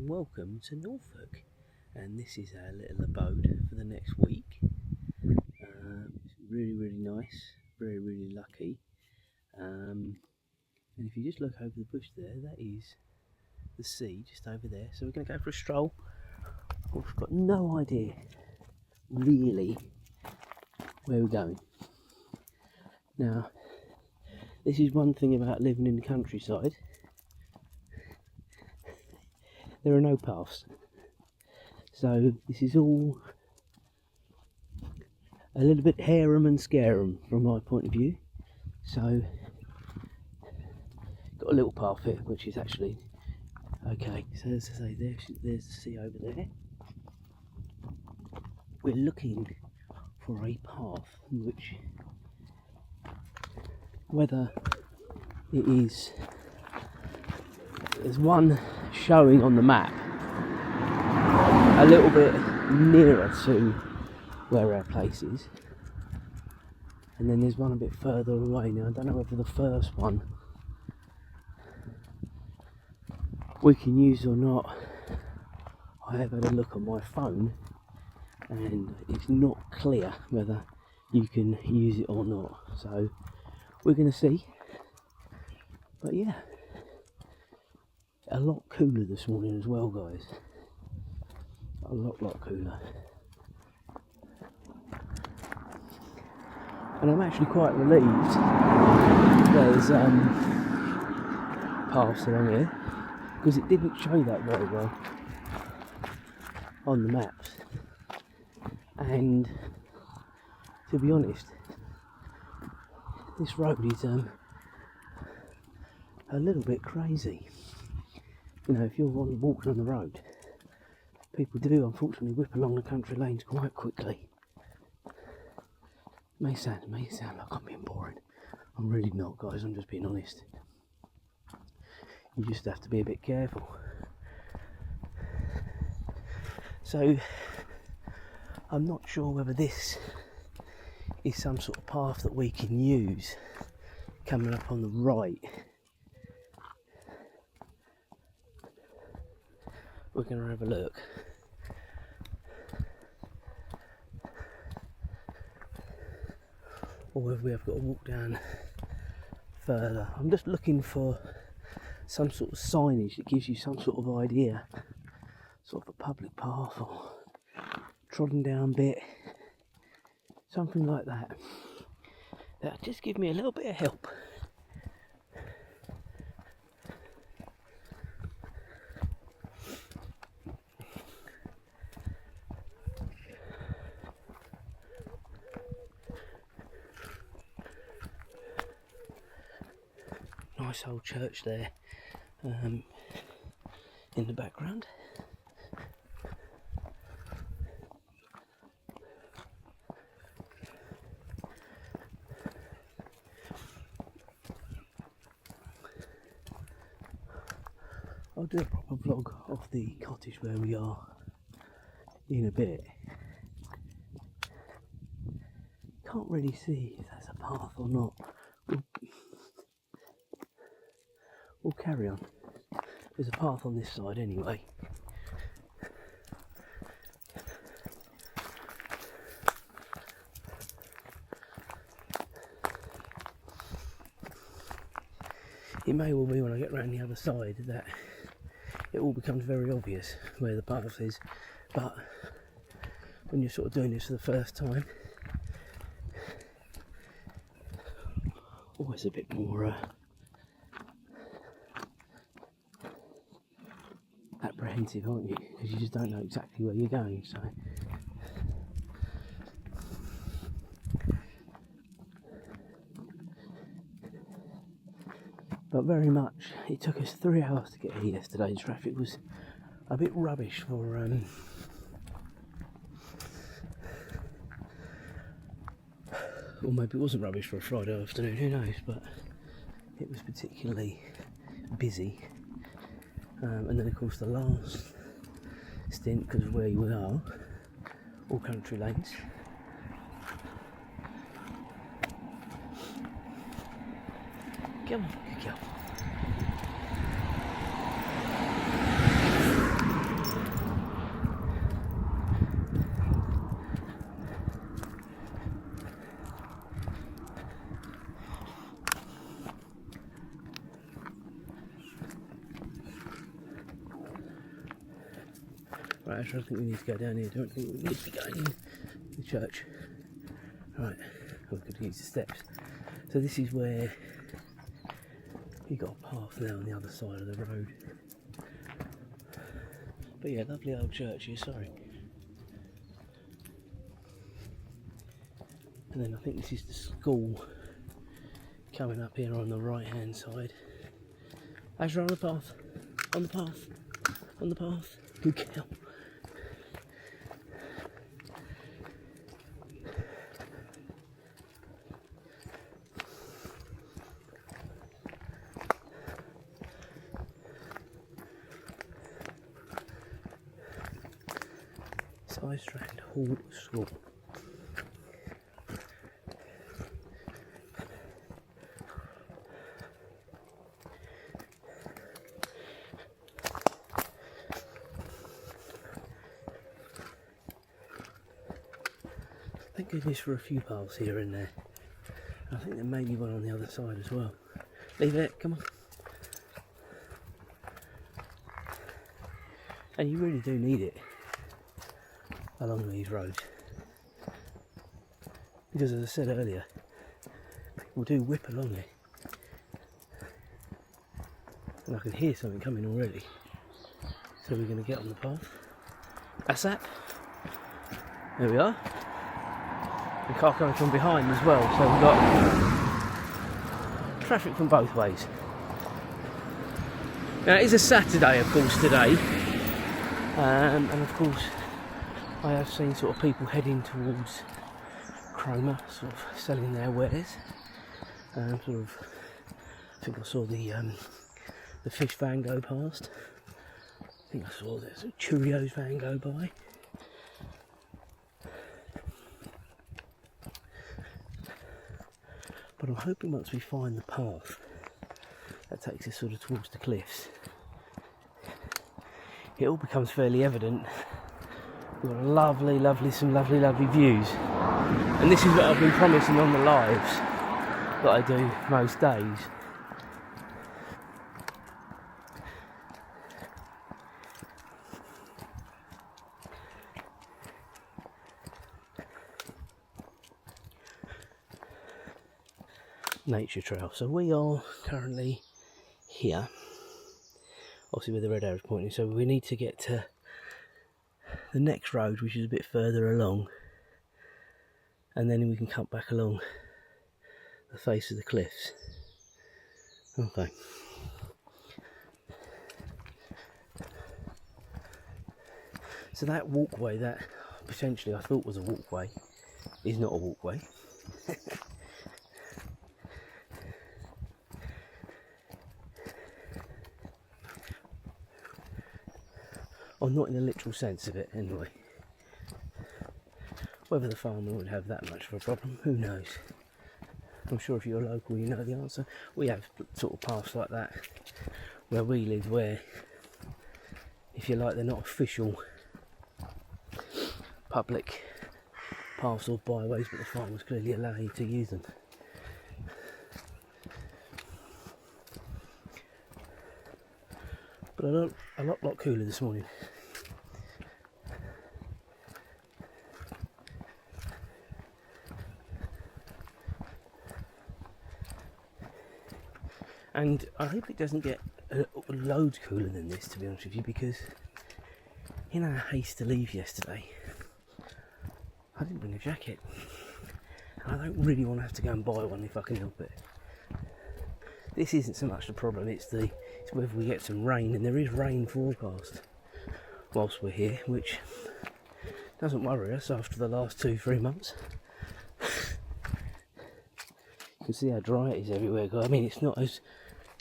welcome to Norfolk, and this is our little abode for the next week. It's really nice, really lucky, and if you just look over the bush there, that is the sea just over there. So we're going to go for a stroll. We've got no idea really where we're going. Now, this is one thing about living in the countryside. There are no paths, so this is all a little bit harum and scarum from my point of view. So got a little path here which is actually okay. So as I say, there's the sea over there. We're looking for a path which, whether it is, there's one showing on the map a little bit nearer to where our place is, and then there's one a bit further away. Now I don't know whether the first one we can use or not. I have had a look on my phone and it's not clear whether you can use it or not, so we're going to see. But yeah, a lot cooler this morning as well, guys. A lot cooler. And I'm actually quite relieved there's paths along here, because it didn't show that very well on the maps. And to be honest, this road is a little bit crazy. You know, if you're walking on the road, people do unfortunately whip along the country lanes quite quickly. It may sound like I'm being boring. I'm really not, guys, I'm just being honest. You just have to be a bit careful. So I'm not sure whether this is some sort of path that we can use coming up on the right. We're going to have a look. Or whether we have got to walk down further. I'm just looking for some sort of signage that gives you some sort of idea, sort of a public path or trodden down bit, something like that. That'll just give me a little bit of help. Nice old church there in the background. I'll do a proper vlog of the cottage where we are in a bit. Can't really see if that's a path or not. We'll carry on. There's a path on this side anyway. It may well be when I get round the other side that it all becomes very obvious where the path is, but when you're sort of doing this for the first time, always a bit more apprehensive, aren't you? Because you just don't know exactly where you're going. So but very much, it took us 3 hours to get here yesterday. The traffic was a bit rubbish for or maybe it wasn't rubbish for a Friday afternoon, who knows, but it was particularly busy. And then of course the last stint, because of where we are, all country lanes. Come on, good girl. Azra, I think we need to go down here. I don't think we need to be going in the church. Right, we're going to use the steps. So this is where you've got a path now on the other side of the road. But yeah, lovely old church here, sorry. And then I think this is the school coming up here on the right hand side. Azra, on the path, on the path, on the path. Good girl. Side Strand Hall School. Thank goodness for a few paths here and there. I think there may be one on the other side as well. Leave it, come on. And you really do need it along these roads. Because as I said earlier, people do whip along it. And I can hear something coming already. So we're going to get on the path. That's that. There we are. The car coming from behind as well, so we've got traffic from both ways. Now it is a Saturday, of course, today, and of course I have seen sort of people heading towards Cromer, sort of selling their wares. I think I saw the fish van go past. I think I saw the Cheerios van go by. But I'm hoping once we find the path that takes us sort of towards the cliffs, it all becomes fairly evident. We've got some lovely views. And this is what I've been promising on the lives that I do most days. Nature trail. So we are currently here, obviously where the red arrow is pointing, so we need to get to the next road, which is a bit further along, and then we can cut back along the face of the cliffs. Okay. So that walkway that potentially I thought was a walkway is not a walkway. Or not in the literal sense of it, anyway. Whether the farmer would have that much of a problem, who knows? I'm sure if you're local you know the answer. We have sort of paths like that where we live, where, if you like, they're not official public paths or byways, but the farmers clearly allow you to use them. But a lot cooler this morning. And I hope it doesn't get loads cooler than this, to be honest with you, because in our haste to leave yesterday, I didn't bring a jacket. And I don't really want to have to go and buy one if I can help it. This isn't so much the problem, it's whether we get some rain, and there is rain forecast whilst we're here, which doesn't worry us after the last 2-3 months. You can see how dry it is everywhere. I mean, it's not as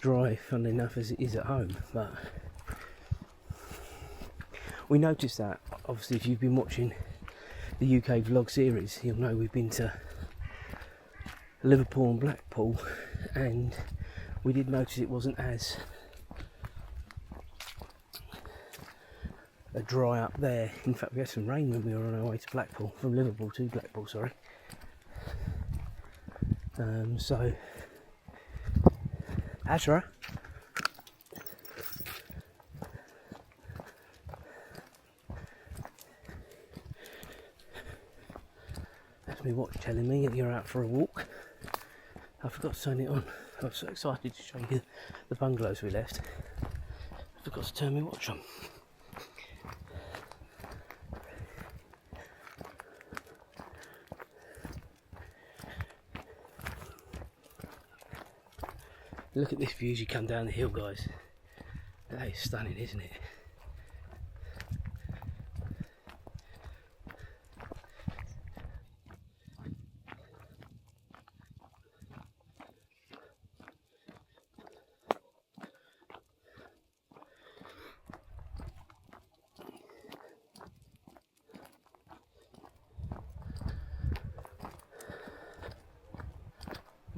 dry, funnily enough, as it is at home, but we noticed that, obviously, if you've been watching the UK vlog series, you'll know we've been to Liverpool and Blackpool, and we did notice it wasn't as dry up there. In fact, we had some rain when we were on our way to Blackpool, from Liverpool to Blackpool, sorry. So, Azra. my watch telling me that you're out for a walk. I forgot to turn it on. I was so excited to show you the bungalows we left. I forgot to turn my watch on. Look at this view as you come down the hill, guys. That is stunning, isn't it?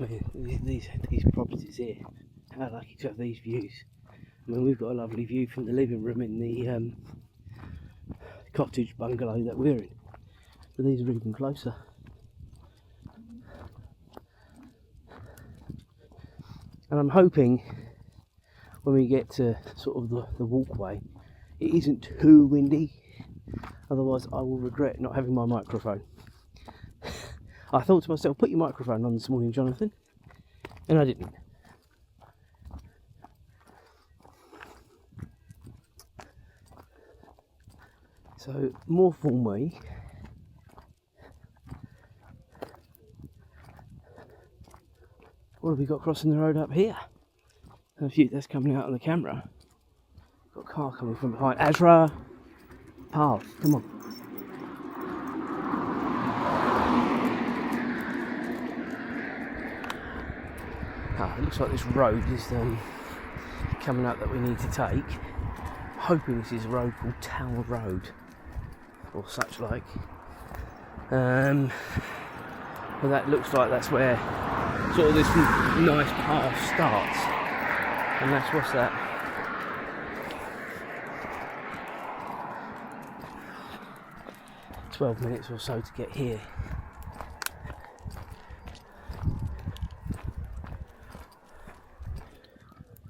I mean, these properties here, how lucky to have these views. I mean, we've got a lovely view from the living room in the cottage bungalow that we're in, but these are even closer. And I'm hoping when we get to sort of the walkway, it isn't too windy, otherwise I will regret not having my microphone. I thought to myself, put your microphone on this morning, Jonathan, and I didn't. So, more form way. What have we got crossing the road up here? A few that's coming out on the camera. Got a car coming from behind. Azra, pal, come on. It looks like this road is coming up that we need to take. Hoping this is a road called Tower Road or such like. But that looks like that's where sort of this nice path starts. And that's what's that? 12 minutes or so to get here.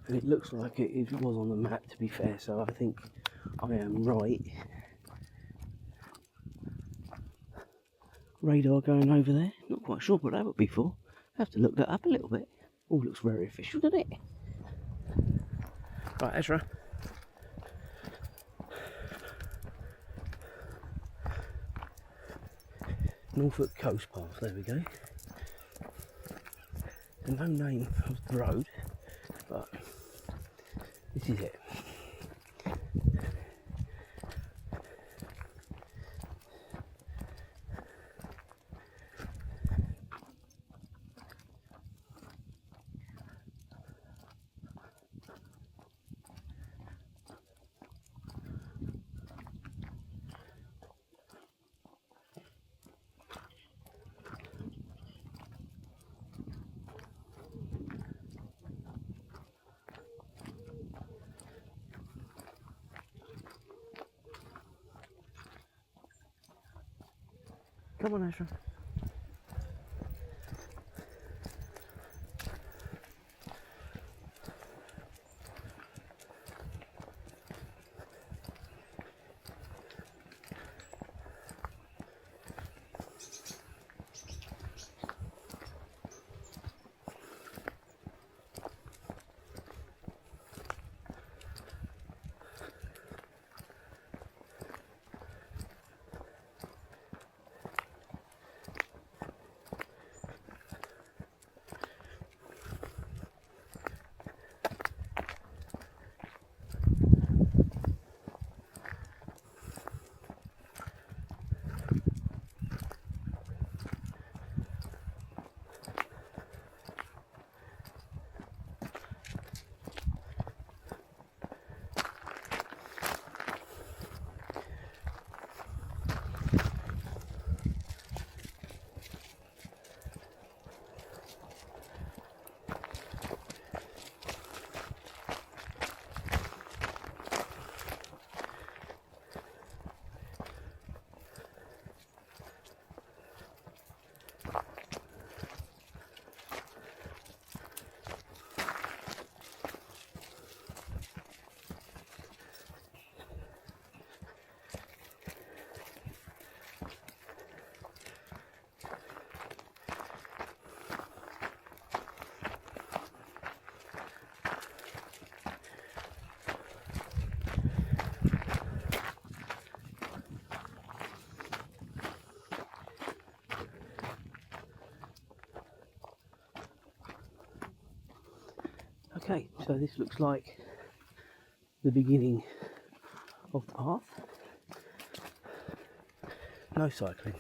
And it looks like it was on the map, to be fair, so I think I am right. Radar going over there, not quite sure what that would be for. I have to look that up a little bit. Oh, looks very official, doesn't it? Right, Azra. Norfolk Coast Path, there we go. There's no name of the road, but this is it. Come on, Azra. Okay, so this looks like the beginning of the path. No cycling.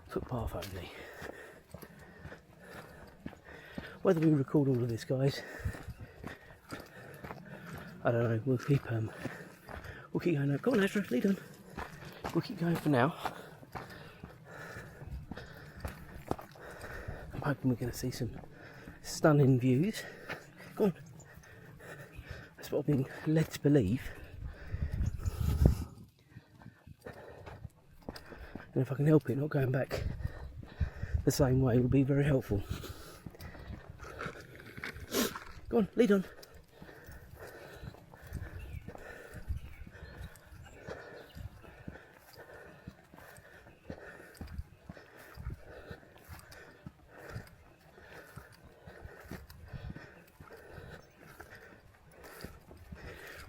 Footpath only. Whether we record all of this, guys, I don't know. We'll keep going. Go on, Azra, lead on. We'll keep going for now. I'm hoping we're going to see some stunning views. Go on. That's what I've been led to believe. And if I can help it not going back the same way, will be very helpful. Go on, lead on.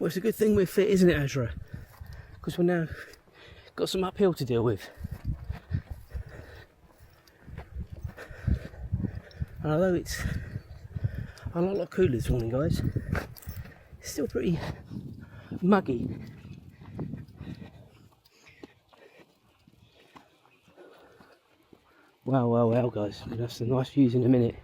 Well, it's a good thing we're fit, isn't it, Azra? Because we're now got some uphill to deal with. And although it's a lot cooler this morning, guys, it's still pretty muggy. Wow, guys. We'll have some nice views in a minute.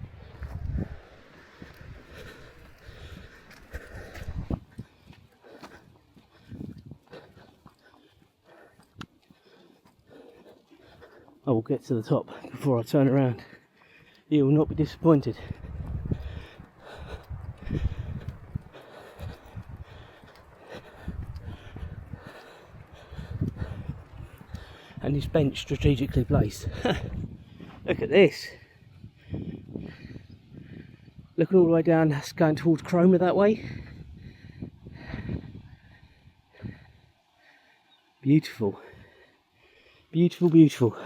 I will get to the top before I turn around. You will not be disappointed. And this bench strategically placed. Look at this. Looking all the way down, that's going towards Cromer that way. Beautiful. Beautiful, beautiful.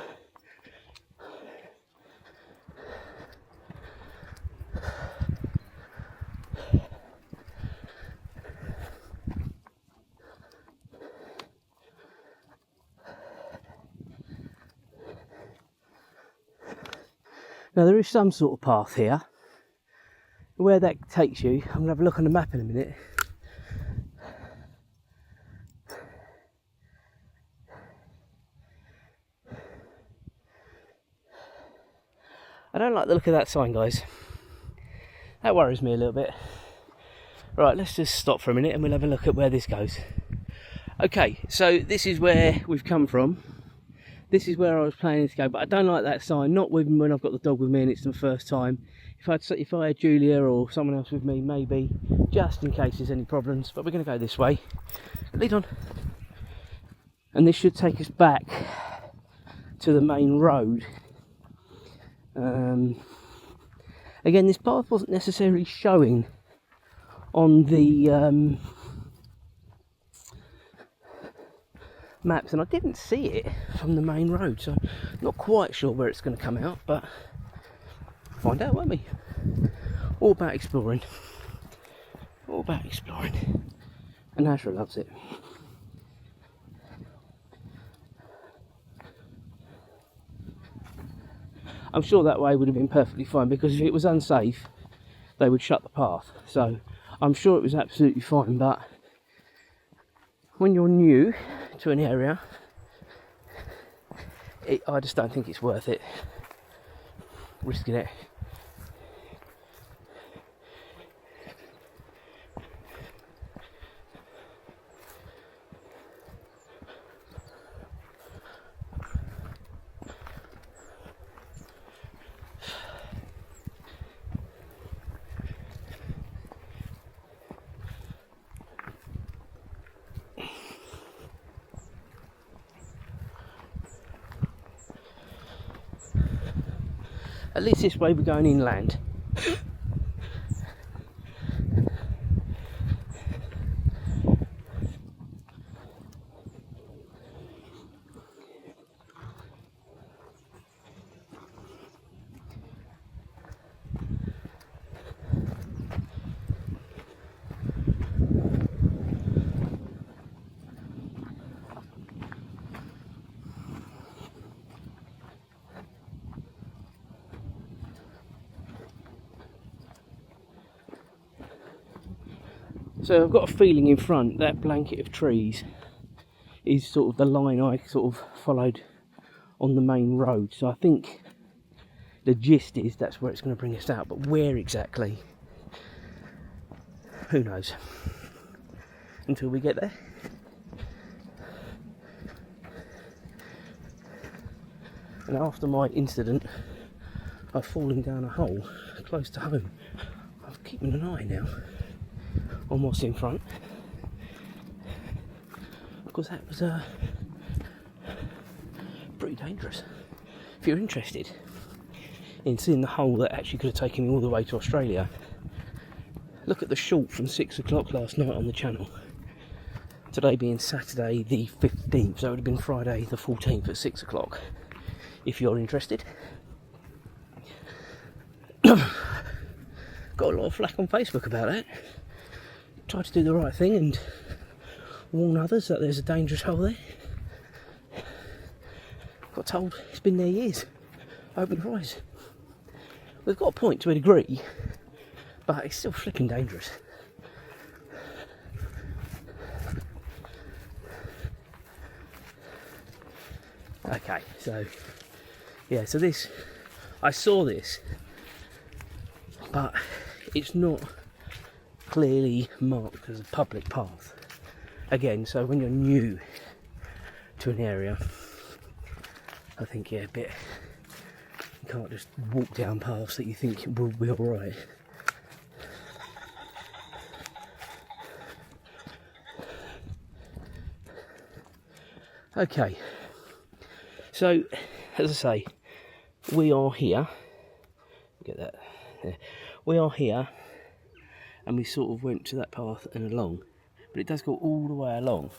Now there is some sort of path here. Where that takes you, I'm going to have a look on the map in a minute. I don't like the look of that sign, guys. That worries me a little bit. Right, let's just stop for a minute and we'll have a look at where this goes. Okay, so this is where we've come from. This is where I was planning to go, but I don't like that sign. Not with when I've got the dog with me and it's the first time. If I had Julia or someone else with me, maybe, just in case there's any problems. But we're going to go this way. Lead on. And this should take us back to the main road. Again, this path wasn't necessarily showing on the maps, and I didn't see it from the main road, so not quite sure where it's going to come out, but find out, won't we? All about exploring. All about exploring. And Azra loves it. I'm sure that way would have been perfectly fine, because if it was unsafe they would shut the path, so I'm sure it was absolutely fine. But when you're new to an area, I just don't think it's worth it risking it. At least this way we're going inland. So I've got a feeling in front that blanket of trees is sort of the line I sort of followed on the main road. So I think the gist is that's where it's going to bring us out, but where exactly, who knows, until we get there. And after my incident of falling down a hole close to home, I'm keeping an eye now on what's in front, because that was pretty dangerous. If you're interested in seeing the hole that actually could have taken me all the way to Australia, look at the short from 6 o'clock last night on the channel. Today being Saturday the 15th, so it would have been Friday the 14th at 6 o'clock. If you're interested. Got a lot of flack on Facebook about that. Tried to do the right thing and warn others that there's a dangerous hole there. Got told it's been there years. Open your eyes. We've got a point to a degree, but it's still flipping dangerous. Okay, so yeah, so this, I saw this, but it's not clearly marked as a public path. Again, so when you're new to an area, I think, yeah, a bit, you can't just walk down paths that you think will be alright. Okay, so as I say, we are here. Get that? Yeah. We are here, and we sort of went to that path and along, but it does go all the way along.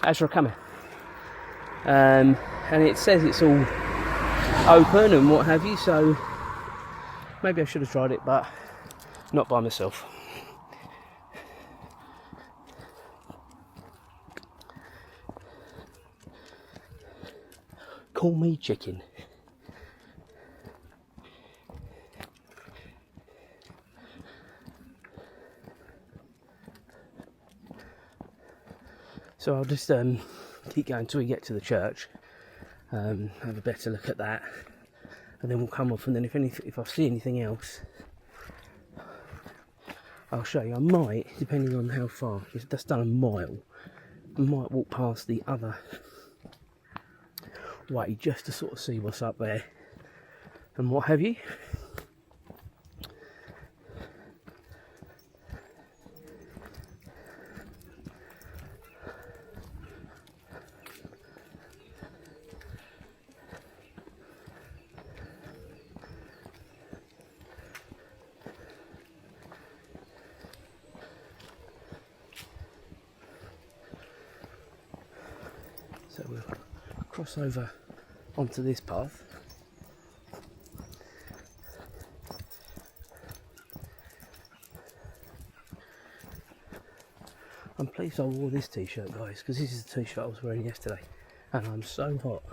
Azra, come here. And it says it's all open and what have you, so maybe I should have tried it, but not by myself. Call me chicken. So I'll just keep going until we get to the church, have a better look at that, and then we'll come off, and then if I see anything else, I'll show you. I might, depending on how far, it's just done a mile, I might walk past the other way just to sort of see what's up there and what have you. So we'll cross over onto this path. I'm pleased I wore this t-shirt, guys, because this is the t-shirt I was wearing yesterday, and I'm so hot.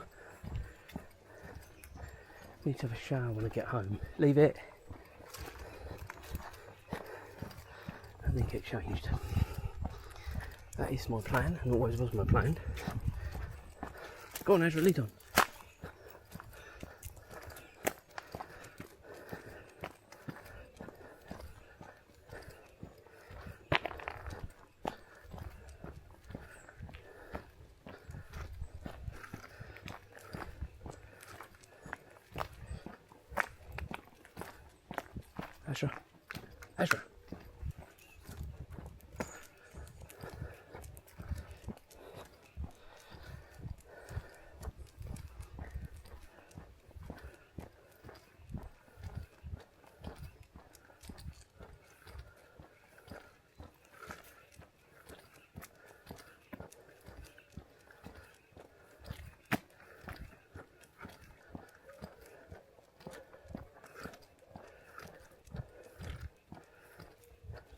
Need to have a shower when I get home. Leave it, and then get changed. That is my plan, and always was my plan. Go on, Azra, lead on. Azra, Azra.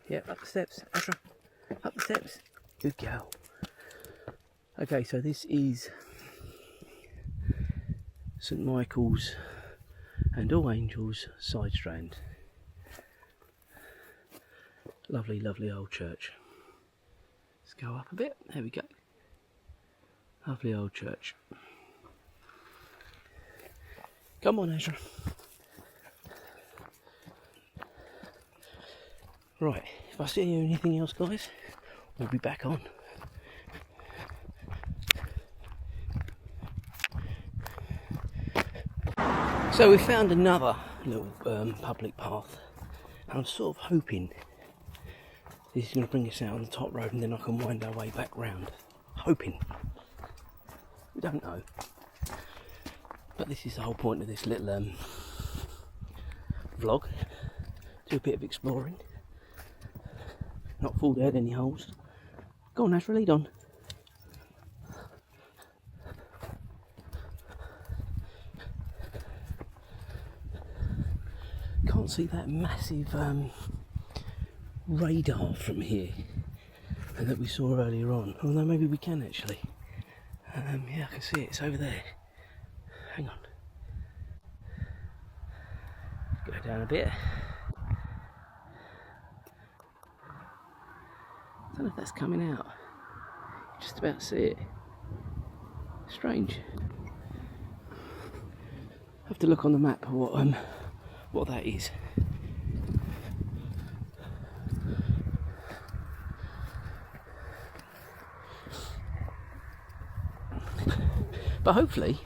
Yeah, up the steps, Azra. Up the steps. Good girl. Okay, so this is St Michael's and All Angels side strand. Lovely, lovely old church. Let's go up a bit. There we go. Lovely old church. Come on, Azra. Right, if I see anything else, guys, we'll be back on. So we found another little public path. I'm sort of hoping this is going to bring us out on the top road and then I can wind our way back round. Hoping. We don't know. But this is the whole point of this little vlog. Do a bit of exploring. Not fall down any holes. Go on, Azra, lead on. Can't see that massive radar from here that we saw earlier on. Although maybe we can actually. Yeah, I can see it. It's over there. Hang on. Go down a bit. I don't know if that's coming out. Just about see it. Strange. Have to look on the map what that is. But hopefully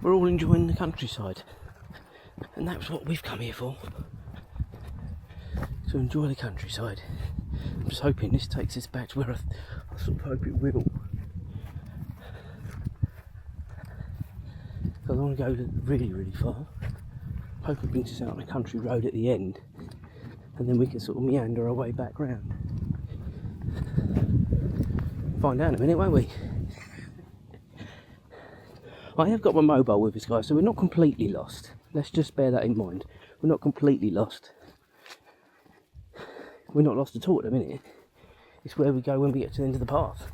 we're all enjoying the countryside, and that's what we've come here for, to enjoy the countryside. I'm just hoping this takes us back to where I sort of hope it will. I don't want to go really, really far. Hope it brings us out on a country road at the end, and then we can sort of meander our way back round. Find out in a minute, won't we? I have got my mobile with us, guys, so we're not completely lost. Let's just bear that in mind. We're not completely lost. We're not lost at all at the minute. It's where we go when we get to the end of the path.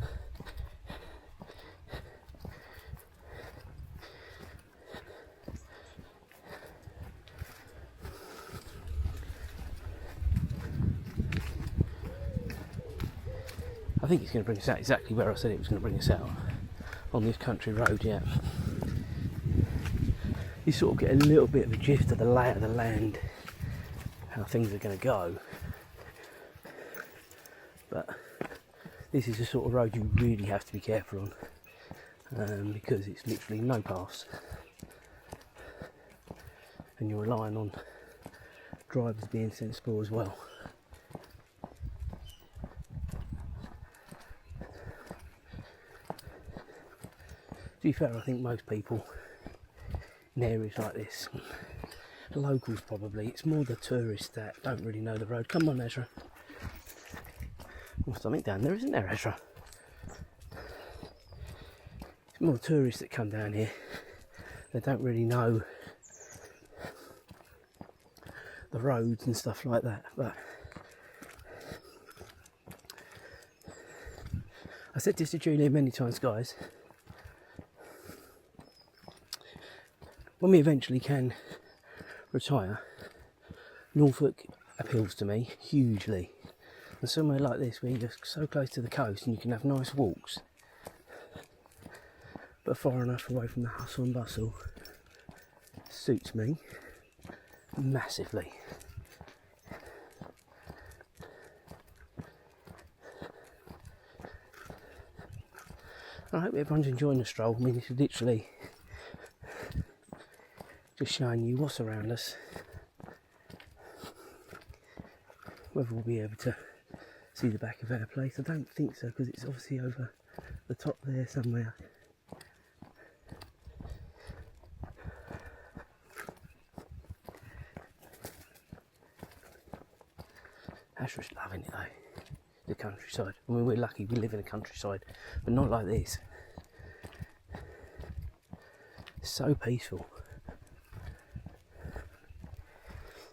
I think it's going to bring us out exactly where I said it was going to bring us out. On this country road, yeah. You sort of get a little bit of a gist of the lay of the land, how things are going to go. But this is the sort of road you really have to be careful on, because it's literally no paths, and you're relying on drivers being sensible as well. To be fair, I think most people in areas like this, the locals probably, it's more the tourists that don't really know the road. Come on, Azra. There's something down there, isn't there, Azra? It's more the tourists that come down here. They don't really know the roads and stuff like that. But I said this to Julia many times, guys. When we eventually can retire, Norfolk appeals to me hugely. And somewhere like this, where you're so close to the coast and you can have nice walks, but far enough away from the hustle and bustle, suits me massively. I hope everyone's enjoying the stroll. I mean, it's literally just showing you what's around us. Whether we'll be able to see the back of our place, I don't think so, because it's obviously over the top there somewhere. Azra's loving it though, the countryside. I mean, we're lucky we live in the countryside, but not like this. It's so peaceful.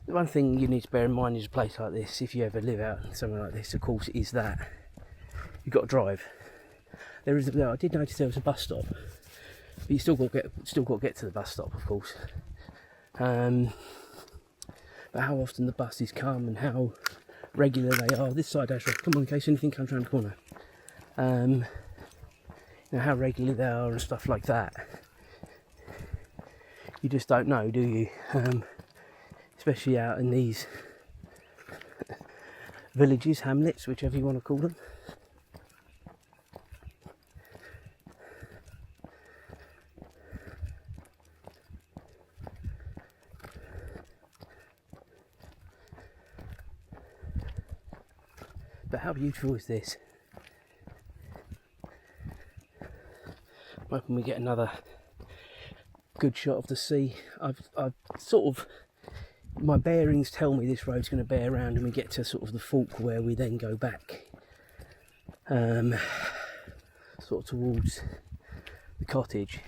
The one thing you need to bear in mind is a place like this, if you ever live out somewhere like this, of course, is that you've got to drive. I did notice there was a bus stop, but you still got to get to the bus stop, of course. But how often the buses come and how regular they are. This side, Azra, come on, in case anything comes around the corner. You know, how regular they are and stuff like that. You just don't know, do you? Especially out in these villages, hamlets, whichever you want to call them. But how beautiful is this? I'm hoping we get another good shot of the sea. I've sort of, my bearings tell me this road's going to bear around and we get to sort of the fork where we then go back sort of towards the cottage.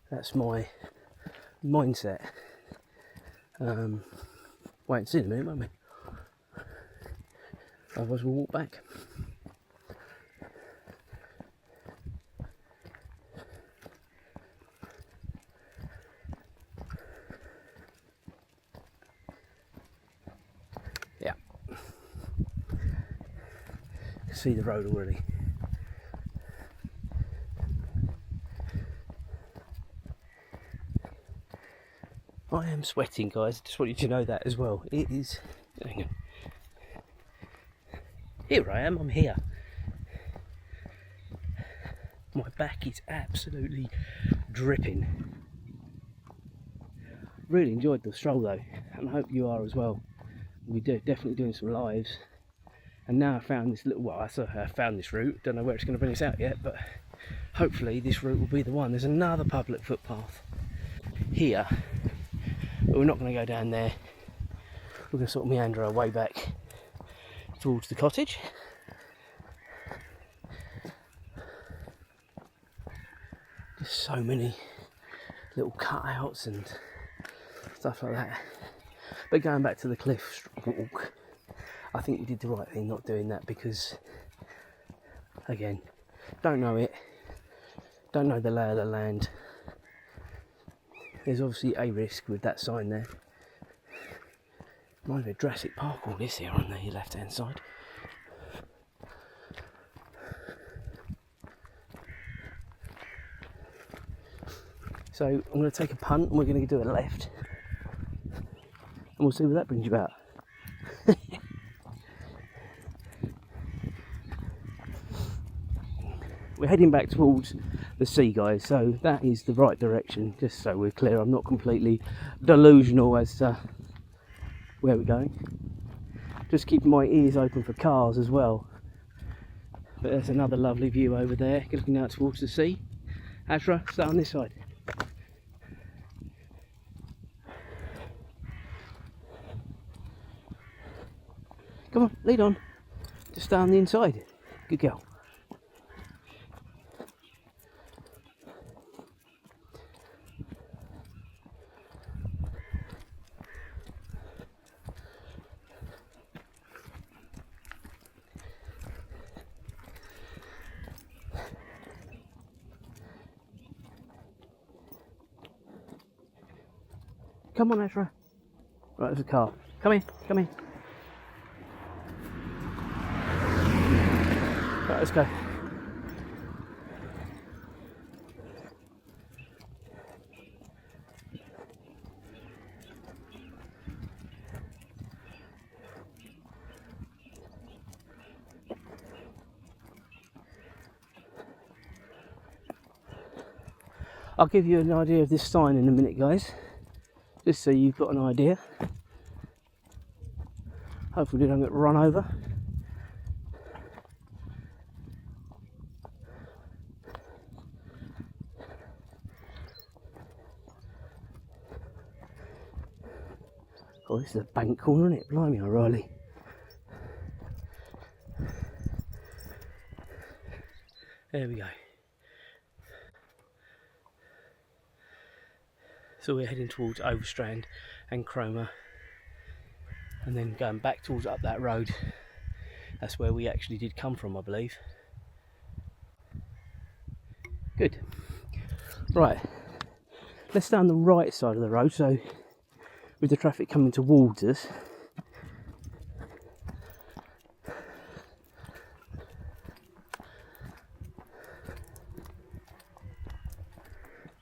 That's my mindset. Wait and see in a minute, won't we? Otherwise we'll walk back. Yeah. See the road already. I am sweating, guys. Just want you to know that as well. It is. Hang on. Here I am. I'm here. My back is absolutely dripping. Really enjoyed the stroll though, and I hope you are as well. We're definitely doing some lives. And now I found this little. Well, I found this route. Don't know where it's going to bring us out yet, but hopefully this route will be the one. There's another public footpath here. But we're not going to go down there. We're going to sort of meander our way back towards the cottage. Just so many little cutouts and stuff like that. But going back to the cliff walk, I think we did the right thing not doing that because, again, don't know it, don't know the lay of the land. There's obviously a risk with that sign there. Might be a Jurassic Park all this here on the left hand side. So I'm going to take a punt and we're going to do a left. And we'll see where that brings you about. We're heading back towards the sea, guys, so that is the right direction, just so we're clear. I'm not completely delusional as to where we're going. Just keeping my ears open for cars as well. But there's another lovely view over there, looking out towards the sea. Azra, stay on this side. Come on, lead on. Just stay on the inside. Good girl. Come on, Azra. Right, there's a car. Come in, come in. Right, let's go. I'll give you an idea of this sign in a minute, guys. Just so you've got an idea. Hopefully we don't get run over. Oh, this is a bank corner, isn't it? Blimey, O'Reilly. There we go. So we're heading towards Overstrand and Cromer, and then going back towards up that road. That's where we actually did come from, I believe. Good. Right, let's stay on the right side of the road. So with the traffic coming towards us,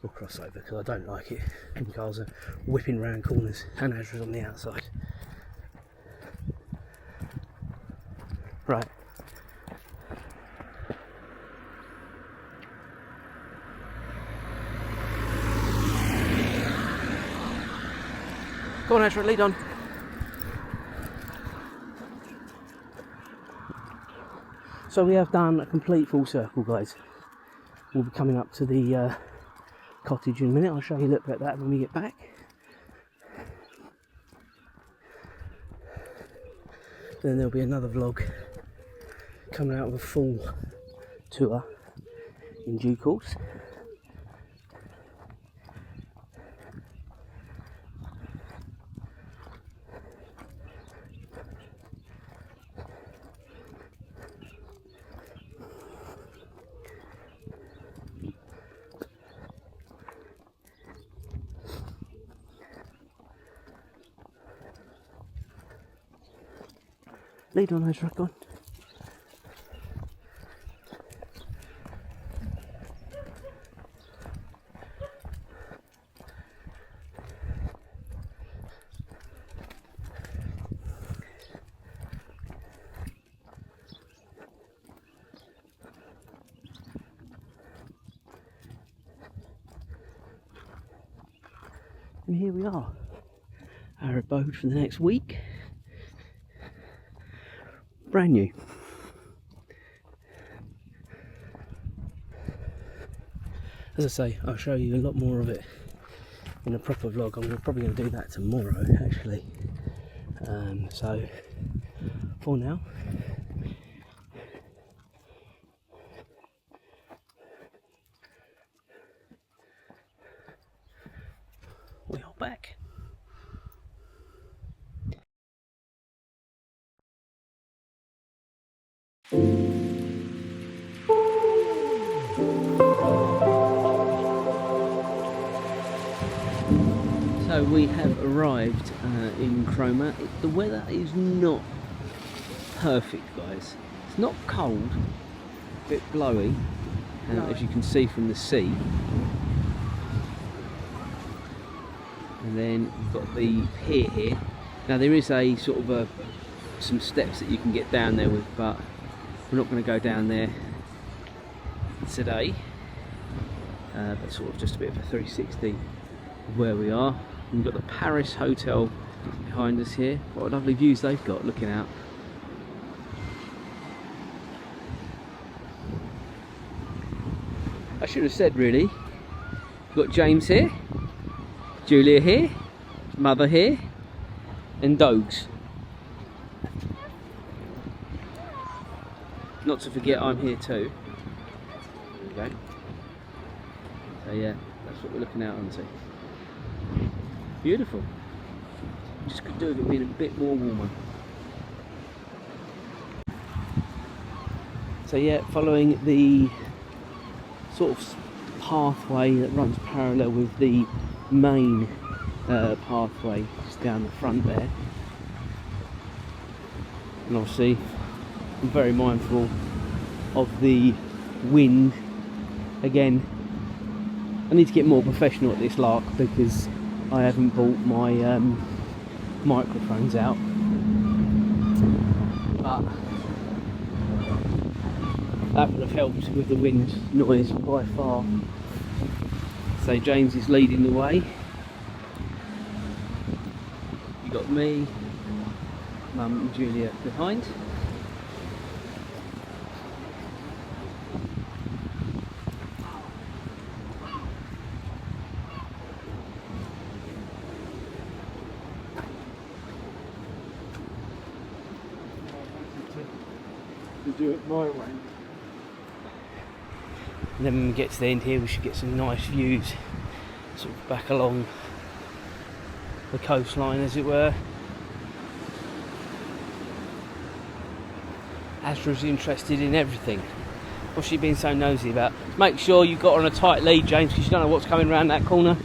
we'll cross over because I don't like it when cars are whipping round corners and Azra's on the outside. Right. Go on, Azra, lead on. So we have done a complete full circle, guys. We'll be coming up to the cottage in a minute. I'll show you a little bit of that when we get back. Then there'll be another vlog coming out of a full tour in due course. Lead on, Azra, go on. And here we are, our abode for the next week. Brand new. As I say, I'll show you a lot more of it in a proper vlog. I'm probably going to do that tomorrow, actually. So, for now, we are back. So we have arrived in Cromer. The weather is not perfect, guys. It's not cold, a bit blowy, as you can see from the sea. And then we've got the pier here. Now there is a sort of some steps that you can get down there with, but we're not going to go down there today. But sort of just a bit of a 360 of where we are. We've got the Paris Hotel behind us here. What lovely views they've got looking out. I should have said really. We've got James here, Julia here, Mother here, and Dogs. Not to forget I'm here too. There we go. So yeah, that's what we're looking out onto. Beautiful. Just could do with it being a bit more warmer. So yeah, following the sort of pathway that runs parallel with the main pathway just down the front there. And obviously I'm very mindful of the wind. Again, I need to get more professional at this lark because I haven't brought my microphones out, but that would have helped with the wind noise by far. So James is leading the way. You got me, Mum and Julia behind. To do it my way. And then when we get to the end here, we should get some nice views, sort of back along the coastline, as it were. Azra's interested in everything. What's she been so nosy about? Make sure you've got her on a tight lead, James, because you don't know what's coming around that corner.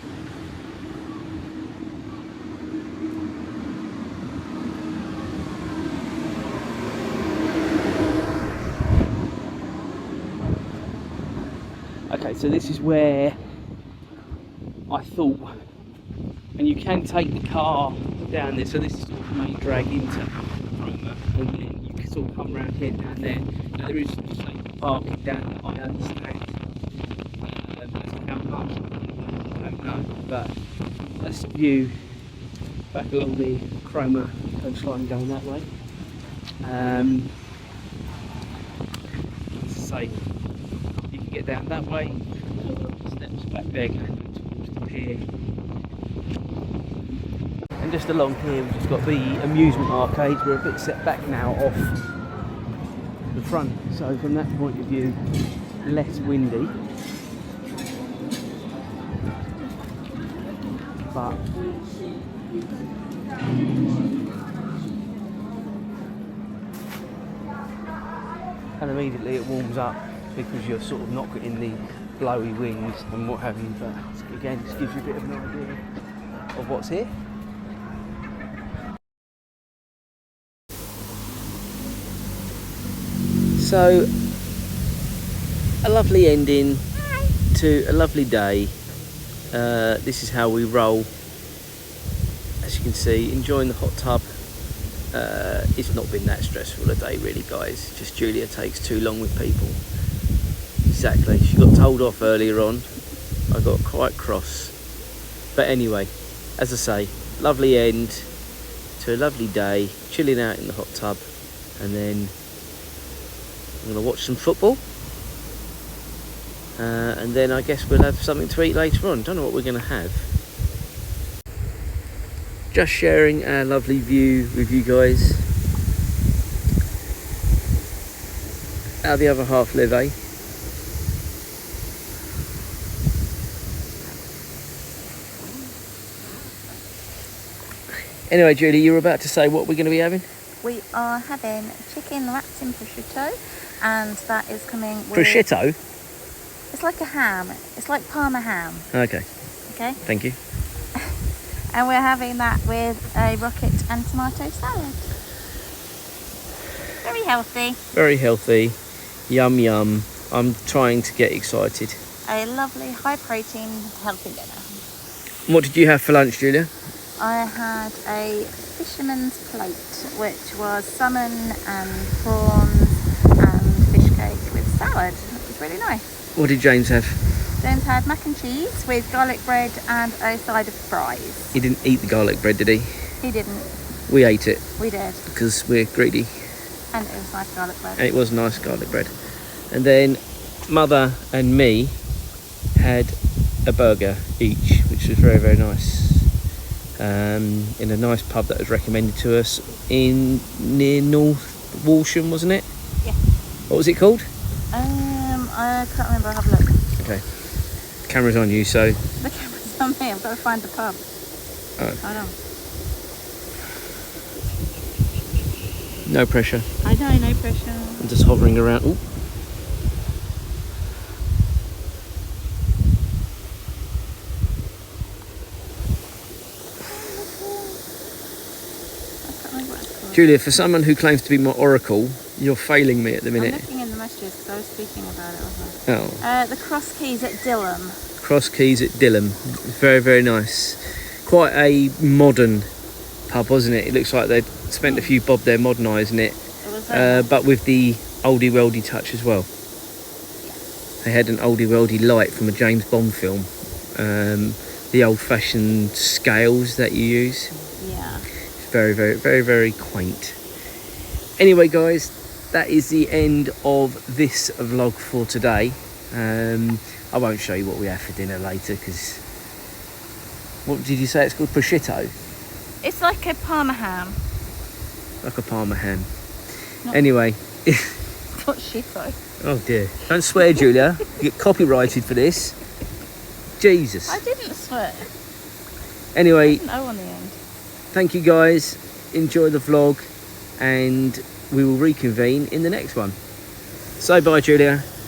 So this is where I thought, and you can take the car down there. So this is sort of the main drag into Cromer, and then you can sort of come around here down there. Now, there is like parking down there, I understand. As to how much, I don't know, but that's the view back along the Cromer coastline going that way. As I say, you can get down that way, or steps back there going towards the pier. And just along here we've just got the amusement arcades. We're a bit set back now off the front, so from that point of view, less windy. But and immediately it warms up because you're sort of not getting the blowy winds and what have you. But again, just gives you a bit of an idea of what's here. So, a lovely ending to a lovely day. This is how we roll. As you can see, enjoying the hot tub. It's not been that stressful a day really, guys. Just Julia takes too long with people. Exactly, she got told off earlier on. I got quite cross. But anyway, as I say, lovely end to a lovely day, chilling out in the hot tub, and then I'm going to watch some football. And then I guess we'll have something to eat later on. Don't know what we're going to have. Just sharing our lovely view with you guys. How the other half live, eh? Anyway, Julie, you were about to say what we're going to be having? We are having chicken wrapped in prosciutto, and that is coming with... Prosciutto? It's like a ham. It's like Parma ham. Okay. Okay. Thank you. And we're having that with a rocket and tomato salad. Very healthy. Very healthy. Yum yum. I'm trying to get excited. A lovely high protein healthy dinner. What did you have for lunch, Julia? I had a fisherman's plate, which was salmon and prawns and fish cake with salad. It was really nice. What did James have? James had mac and cheese with garlic bread and a side of fries. He didn't eat the garlic bread, did he? He didn't. We ate it. We did. Because we're greedy. And it was nice garlic bread. And it was nice garlic bread. And then Mother and me had a burger each, which was very, very nice. In a nice pub that was recommended to us near North Walsham, wasn't it? Yeah. What was it called? I can't remember. I'll have a look. Okay. Camera's on you, so... The camera's on me. I've got to find the pub. Oh. Hold on. No pressure. I know, no pressure. I'm just hovering around. Ooh. Julia, for someone who claims to be my oracle, you're failing me at the minute. I'm looking in the messages because I was speaking about it, wasn't I? Oh. The Cross Keys at Dilham. Cross Keys at Dilham. Very, very nice. Quite a modern pub, wasn't it? It looks like they'd spent a few bob there modernising it. It was but with the oldie worldy touch as well. Yeah. They had an oldie worldy light from a James Bond film. The old-fashioned scales that you use. Yeah. Very, very, very, very quaint. Anyway, guys, that is the end of this vlog for today. I won't show you what we have for dinner later because... What did you say it's called? Prosciutto? It's like a Parma ham. Like a Parma ham. Not Anyway. Prosciutto. Oh dear. Don't swear, Julia. You get copyrighted for this. Jesus. I didn't swear. Anyway. No on the end. Thank you guys. Enjoy the vlog. And we will reconvene in the next one. Say bye, Julia.